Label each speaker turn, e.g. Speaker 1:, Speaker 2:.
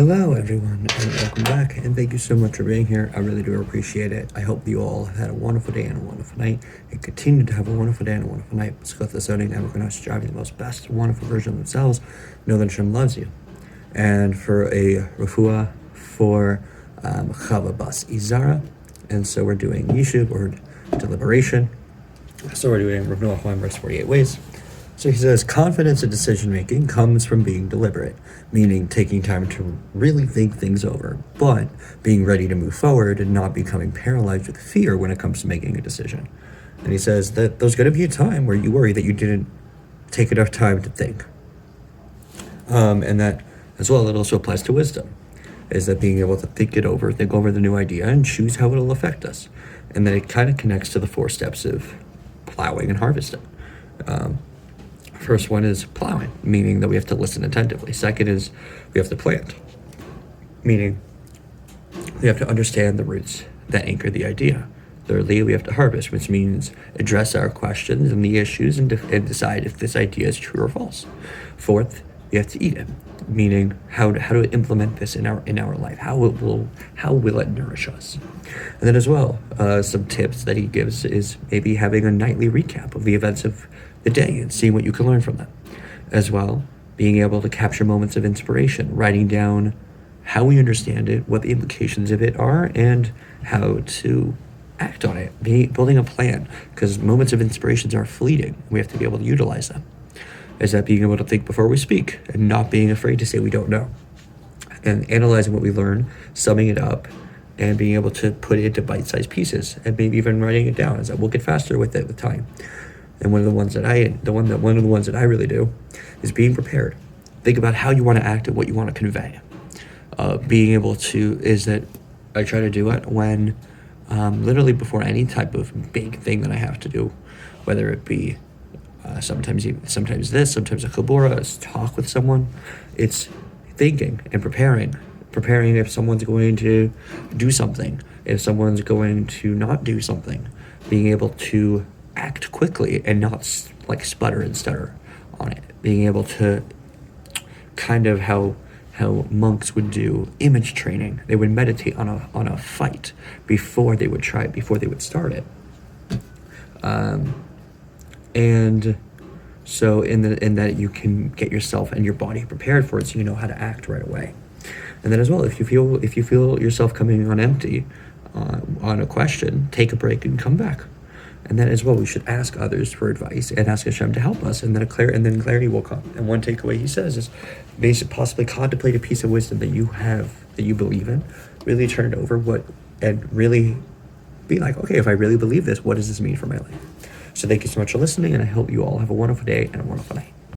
Speaker 1: Hello everyone and welcome back, and thank you so much for being here. I really do appreciate it. I hope you all have had a wonderful day and a wonderful night and continue to have a wonderful day and a wonderful night. Let's go this outing and we're going to strive to be the most best wonderful version of themselves. Know that Hashem loves you. And for a refuah for Chava Bas Izara, and so we're doing Yishuv or deliberation. So we're doing Rav Noach verse 48 ways. So he says, confidence in decision-making comes from being deliberate, meaning taking time to really think things over, but being ready to move forward and not becoming paralyzed with fear when it comes to making a decision. And he says that there's going to be a time where you worry that you didn't take enough time to think. And that, as well, it also applies to wisdom, is that being able to think over the new idea and choose how it'll affect us. And then it kind of connects to the 4 steps of plowing and harvesting. First one is plowing, meaning that we have to listen attentively. Second is we have to plant, meaning we have to understand the roots that anchor the idea. Thirdly, we have to harvest, which means address our questions and the issues and decide if this idea is true or false. Fourth, we have to eat it, meaning how to implement this in our life. How will it nourish us? And then as well, some tips that he gives is maybe having a nightly recap of the events of the day and seeing what you can learn from them. As well, being able to capture moments of inspiration, writing down how we understand it, what the implications of it are, and how to act on it, building a plan, because moments of inspirations are fleeting. We have to be able to utilize them. Is that being able to think before we speak and not being afraid to say we don't know, and analyzing what we learn, summing it up, and being able to put it into bite-sized pieces, and maybe even writing it down. Is that we'll get faster with it with time. And one of the ones that I really do is being prepared. Think about how you want to act and what you want to convey. Being able to is that I try to do it when literally before any type of big thing that I have to do, whether it be sometimes a chabura, talk with someone. It's thinking and preparing if someone's going to do something, if someone's going to not do something, being able to act quickly and not sputter and stutter on it, being able to kind of how monks would do image training. They would meditate on a fight before they would start it. And so in that you can get yourself and your body prepared for it, so you know how to act right away. And then as well, if you feel yourself coming on empty on a question, take a break and come back. And then as well, we should ask others for advice and ask Hashem to help us, and then clarity will come. And one takeaway he says is basically possibly contemplate a piece of wisdom that you have, that you believe in, really turn it over and really be like, okay, if I really believe this, what does this mean for my life? So thank you so much for listening, and I hope you all have a wonderful day and a wonderful night.